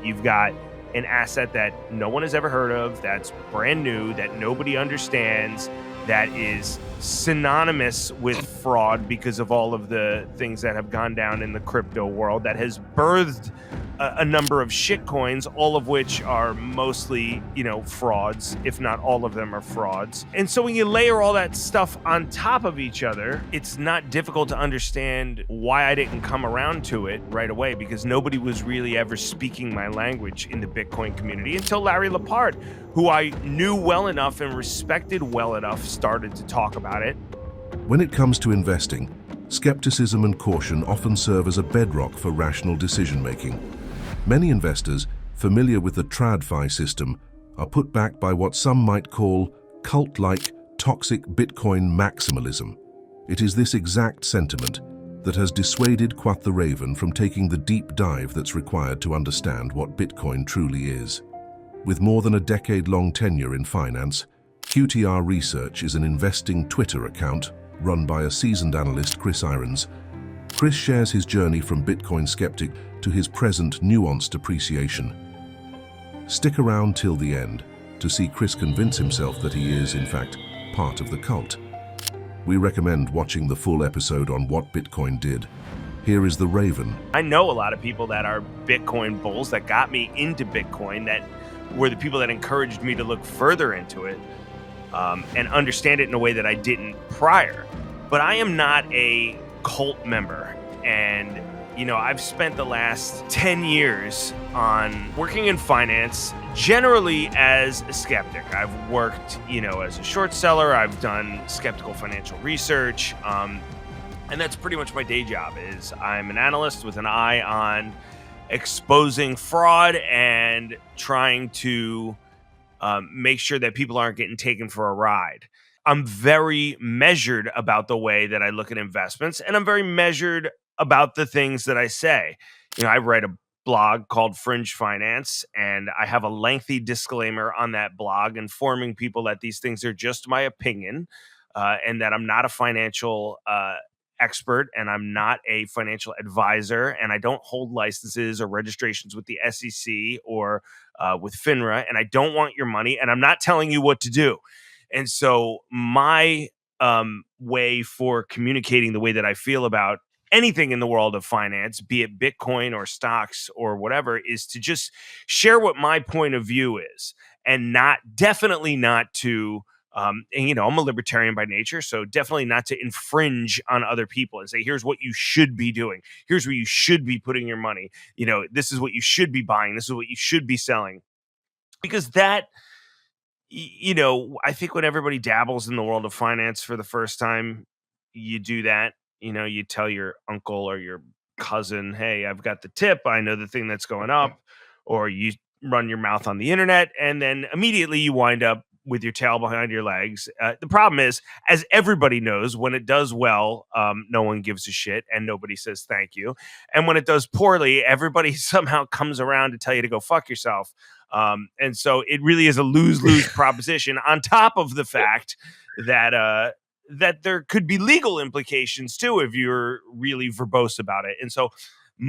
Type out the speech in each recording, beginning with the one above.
You've got an asset that no one has ever heard of, that's brand new, that nobody understands, that is synonymous with fraud because of all of the things that have gone down in the crypto world, that has birthed a number of shit coins, all of which are mostly, frauds, if not all of them are frauds. And so when you layer all that stuff on top of each other, it's not difficult to understand why I didn't come around to it right away, because nobody was really ever speaking my language in the Bitcoin community until Larry Lepard, who I knew well enough and respected well enough, started to talk about it. When it comes to investing, skepticism and caution often serve as a bedrock for rational decision-making. Many investors, familiar with the TradFi system, are put back by what some might call cult-like toxic Bitcoin maximalism. It is this exact sentiment that has dissuaded Quath the Raven from taking the deep dive that's required to understand what Bitcoin truly is. With more than a decade-long tenure in finance, QTR Research is an investing Twitter account run by a seasoned analyst, Chris Irons. Chris shares his journey from Bitcoin skeptic to his present nuanced appreciation. Stick around till the end to see Chris convince himself that he is, in fact, part of the cult. We recommend watching the full episode on what Bitcoin did. Here is the Raven. I know a lot of people that are Bitcoin bulls that got me into Bitcoin, that were the people that encouraged me to look further into it and understand it in a way that I didn't prior. But I am not a cult member. And, I've spent the last 10 years on working in finance, generally as a skeptic. I've worked, as a short seller. I've done skeptical financial research. And that's pretty much my day job. Is I'm an analyst with an eye on exposing fraud and trying to make sure that people aren't getting taken for a ride. I'm very measured about the way that I look at investments, and I'm very measured about the things that I say. I write a blog called Fringe Finance, and I have a lengthy disclaimer on that blog informing people that these things are just my opinion, and that I'm not a financial expert, and I'm not a financial advisor, and I don't hold licenses or registrations with the SEC or with FINRA, and I don't want your money, and I'm not telling you what to do. And so my way for communicating the way that I feel about anything in the world of finance, be it Bitcoin or stocks or whatever, is to just share what my point of view is, and definitely not to and I'm a libertarian by nature, so definitely not to infringe on other people and say, here's what you should be doing. Here's where you should be putting your money. This is what you should be buying. This is what you should be selling. Because that, I think when everybody dabbles in the world of finance for the first time, you do that. You tell your uncle or your cousin, hey, I've got the tip. I know the thing that's going up. Or you run your mouth on the internet, and then immediately you wind up with your tail behind your legs. The problem is, as everybody knows, when it does well, no one gives a shit and nobody says thank you. And when it does poorly, everybody somehow comes around to tell you to go fuck yourself. And so it really is a lose-lose proposition, on top of the fact that that there could be legal implications too if you're really verbose about it. And so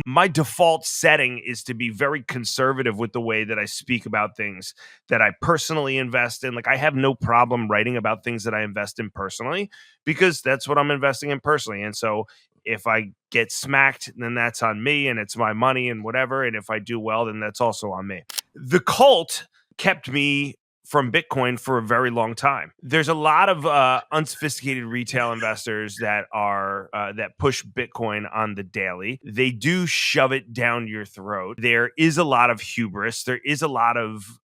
my default setting is to be very conservative with the way that I speak about things that I personally invest in. Like, I have no problem writing about things that I invest in personally, because that's what I'm investing in personally. And so if I get smacked, then that's on me, and it's my money and whatever. And if I do well, then that's also on me. The cult kept me from Bitcoin for a very long time. There's a lot of unsophisticated retail investors that are that push Bitcoin on the daily. They do shove it down your throat. There is a lot of hubris. There is a lot of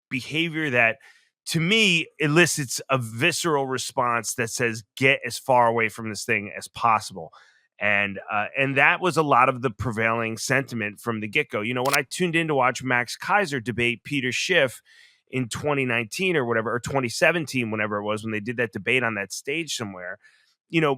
behavior that, to me, elicits a visceral response that says, get as far away from this thing as possible. And that was a lot of the prevailing sentiment from the get-go. When I tuned in to watch Max Keiser debate Peter Schiff in 2019 or whatever, or 2017, whenever it was, when they did that debate on that stage somewhere,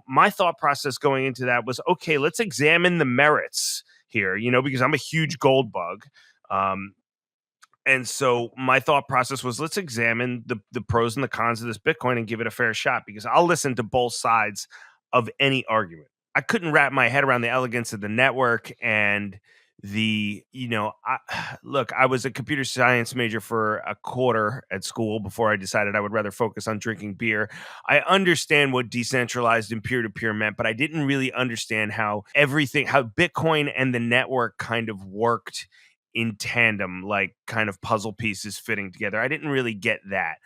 my thought process going into that was, okay, let's examine the merits here, because I'm a huge gold bug. And so my thought process was, let's examine the pros and the cons of this Bitcoin and give it a fair shot, because I'll listen to both sides of any argument. I couldn't wrap my head around the elegance of the network and Look, I was a computer science major for a quarter at school before I decided I would rather focus on drinking beer. I understand what decentralized and peer-to-peer meant, but I didn't really understand how Bitcoin and the network kind of worked in tandem, like kind of puzzle pieces fitting together. I didn't really get that.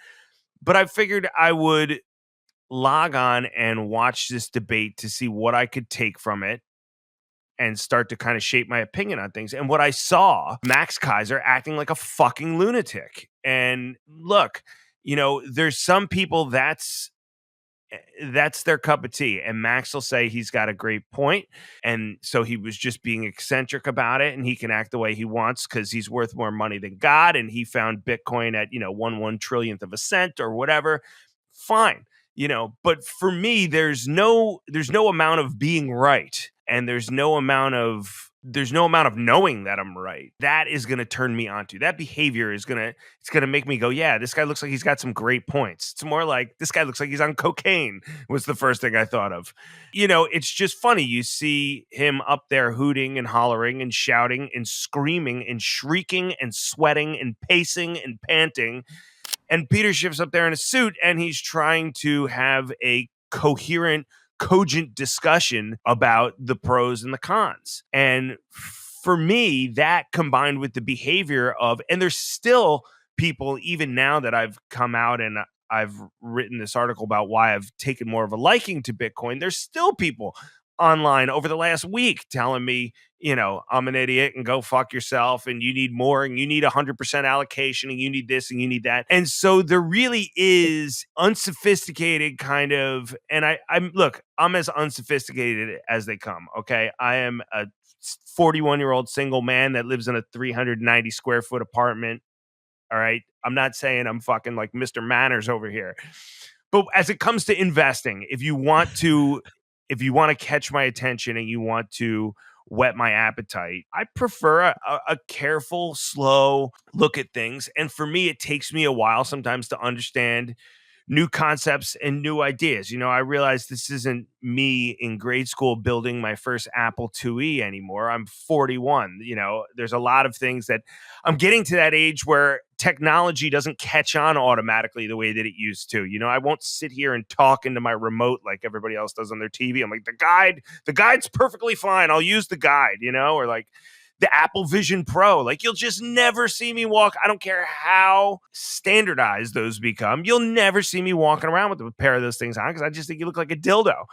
But I figured I would log on and watch this debate to see what I could take from it and start to kind of shape my opinion on things. And what I saw, Max Keiser acting like a fucking lunatic. And look, there's some people that's their cup of tea. And Max will say he's got a great point. And so he was just being eccentric about it and he can act the way he wants because he's worth more money than God. And he found Bitcoin at, 1/1 trillionth of a cent or whatever. Fine. But for me, there's no amount of being right. And there's no amount of knowing that I'm right. That is going to turn me onto that behavior it's going to make me go, yeah, this guy looks like he's got some great points. It's more like this guy looks like he's on cocaine was the first thing I thought of. It's just funny. You see him up there hooting and hollering and shouting and screaming and shrieking and sweating and pacing and panting. And Peter Schiff's up there in a suit and he's trying to have a coherent, cogent discussion about the pros and the cons. And for me, that combined with the behavior and there's still people, even now that I've come out and I've written this article about why I've taken more of a liking to Bitcoin, there's still people online over the last week telling me, I'm an idiot and go fuck yourself and you need more and you need 100% allocation and you need this and you need that. And so there really is unsophisticated kind of, and I'm as unsophisticated as they come. Okay. I am a 41-year-old single man that lives in a 390 square foot apartment. All right. I'm not saying I'm fucking like Mr. Manners over here. But as it comes to investing, if you want to catch my attention and you want to whet my appetite, I prefer a careful, slow look at things. And for me, it takes me a while sometimes to understand new concepts and new ideas. I realize this isn't me in grade school building my first Apple IIe anymore. I'm 41. There's a lot of things that I'm getting to that age where technology doesn't catch on automatically the way that it used to. I won't sit here and talk into my remote like everybody else does on their TV. I'm like, the guide's perfectly fine. I'll use the guide, or like the Apple Vision Pro. Like, you'll just never see me walk. I don't care how standardized those become. You'll never see me walking around with a pair of those things on because I just think you look like a dildo.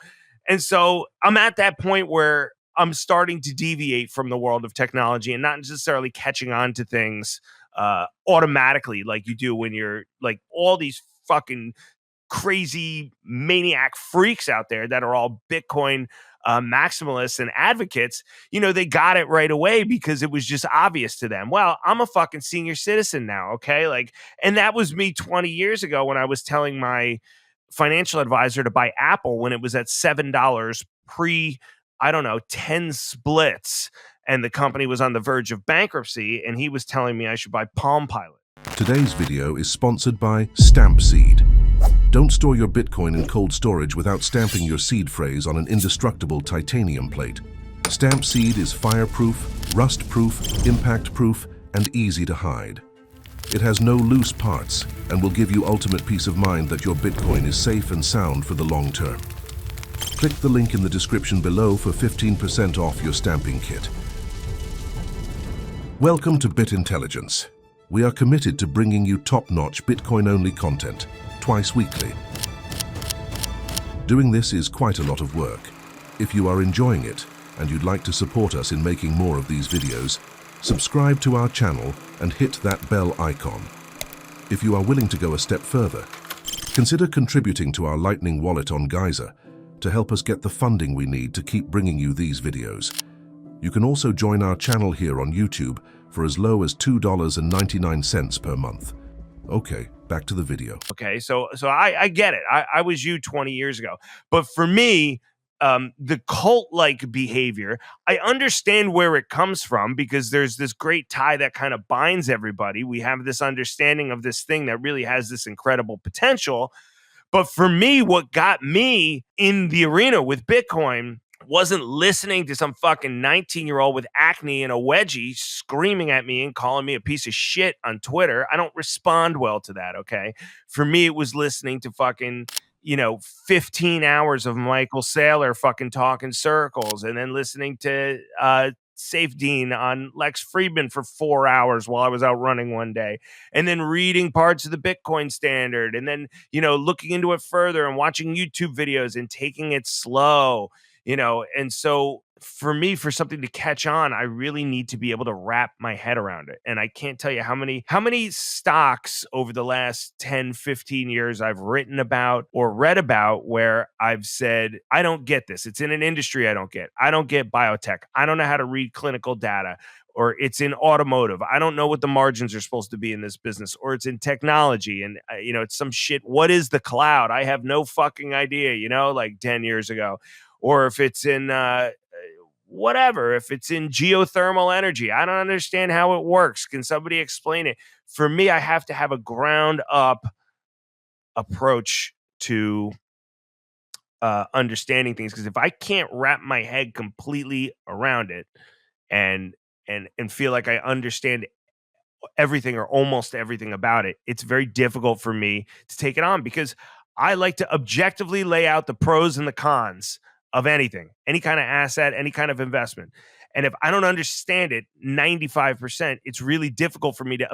And so I'm at that point where I'm starting to deviate from the world of technology and not necessarily catching on to things automatically like you do when you're like all these fucking crazy maniac freaks out there that are all Bitcoin maximalists and advocates. They got it right away because it was just obvious to them. Well, I'm a fucking senior citizen now. Okay. And that was me 20 years ago when I was telling my financial advisor to buy Apple when it was at $7 pre, 10 splits. And the company was on the verge of bankruptcy. And he was telling me I should buy Palm Pilot. Today's video is sponsored by Stampseed. Don't store your Bitcoin in cold storage without stamping your seed phrase on an indestructible titanium plate. Stampseed is fireproof, rust-proof, impact-proof, and easy to hide. It has no loose parts and will give you ultimate peace of mind that your Bitcoin is safe and sound for the long term. Click the link in the description below for 15% off your stamping kit. Welcome to Bit Intelligence. We are committed to bringing you top-notch Bitcoin-only content, twice weekly. Doing this is quite a lot of work. If you are enjoying it and you'd like to support us in making more of these videos, subscribe to our channel and hit that bell icon. If you are willing to go a step further, consider contributing to our Lightning wallet on Keiser to help us get the funding we need to keep bringing you these videos. You can also join our channel here on YouTube for as low as $2.99 per month. Okay, back to the video. Okay, so I get it. I was you 20 years ago. But for me, the cult-like behavior, I understand where it comes from because there's this great tie that kind of binds everybody. We have this understanding of this thing that really has this incredible potential. But for me, what got me in the arena with Bitcoin wasn't listening to some fucking 19-year-old with acne and a wedgie screaming at me and calling me a piece of shit on Twitter. I don't respond well to that, okay? For me, it was listening to fucking, 15 hours of Michael Saylor fucking talking circles, and then listening to Safe Dean on Lex Friedman for 4 hours while I was out running one day, and then reading parts of the Bitcoin Standard, and then, looking into it further and watching YouTube videos and taking it slow, and so for me, for something to catch on, I really need to be able to wrap my head around it. And I can't tell you how many stocks over the last 10, 15 years I've written about or read about where I've said, I don't get this. It's in an industry I don't get. I don't get biotech. I don't know how to read clinical data. Or it's in automotive. I don't know what the margins are supposed to be in this business. Or it's in technology, and it's some shit. What is the cloud? I have no fucking idea. Like 10 years ago. Or if it's in whatever, if it's in geothermal energy, I don't understand how it works. Can somebody explain it? For me, I have to have a ground up approach to understanding things, because if I can't wrap my head completely around it and feel like I understand everything or almost everything about it, it's very difficult for me to take it on, because I like to objectively lay out the pros and the cons of anything, any kind of asset, any kind of investment. And if I don't understand it 95%, it's really difficult for me to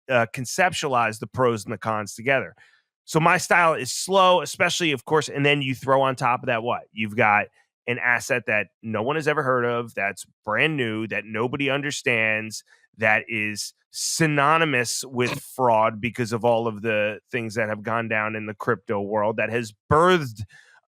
conceptualize the pros and the cons together. So my style is slow, especially, of course, and then you throw on top of that what? You've got an asset that no one has ever heard of, that's brand new, that nobody understands, that is synonymous with fraud because of all of the things that have gone down in the crypto world, that has birthed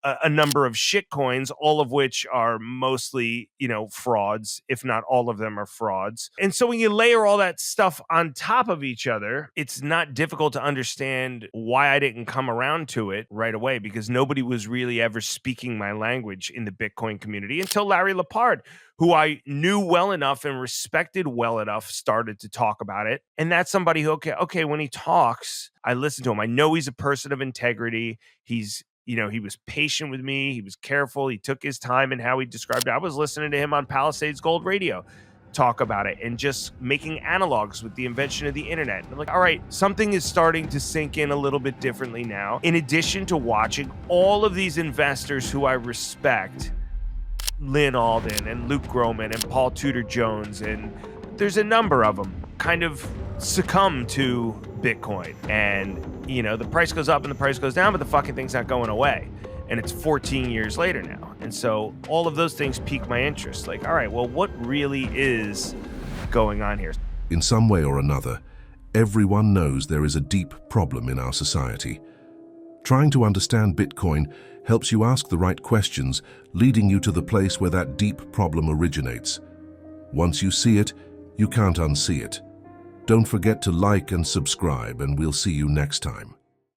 a number of shit coins, all of which are mostly, frauds, if not all of them are frauds. And so when you layer all that stuff on top of each other, it's not difficult to understand why I didn't come around to it right away, because nobody was really ever speaking my language in the Bitcoin community until Larry Lepard, who I knew well enough and respected well enough, started to talk about it. And that's somebody who, okay, when he talks, I listen to him. I know he's a person of integrity. He's he was patient with me. He was careful. He took his time in how he described it. I was listening to him on Palisades Gold Radio talk about it and just making analogs with the invention of the internet. And I'm like, all right, something is starting to sink in a little bit differently now. In addition to watching all of these investors who I respect, Lynn Alden and Luke Groman and Paul Tudor Jones, and there's a number of them, kind of succumb to Bitcoin. And the price goes up and the price goes down, but the fucking thing's not going away. And it's 14 years later now. And so all of those things pique my interest. Like, all right, well, what really is going on here? In some way or another, everyone knows there is a deep problem in our society. Trying to understand Bitcoin helps you ask the right questions, leading you to the place where that deep problem originates. Once you see it, you can't unsee it. Don't forget to like and subscribe, and we'll see you next time.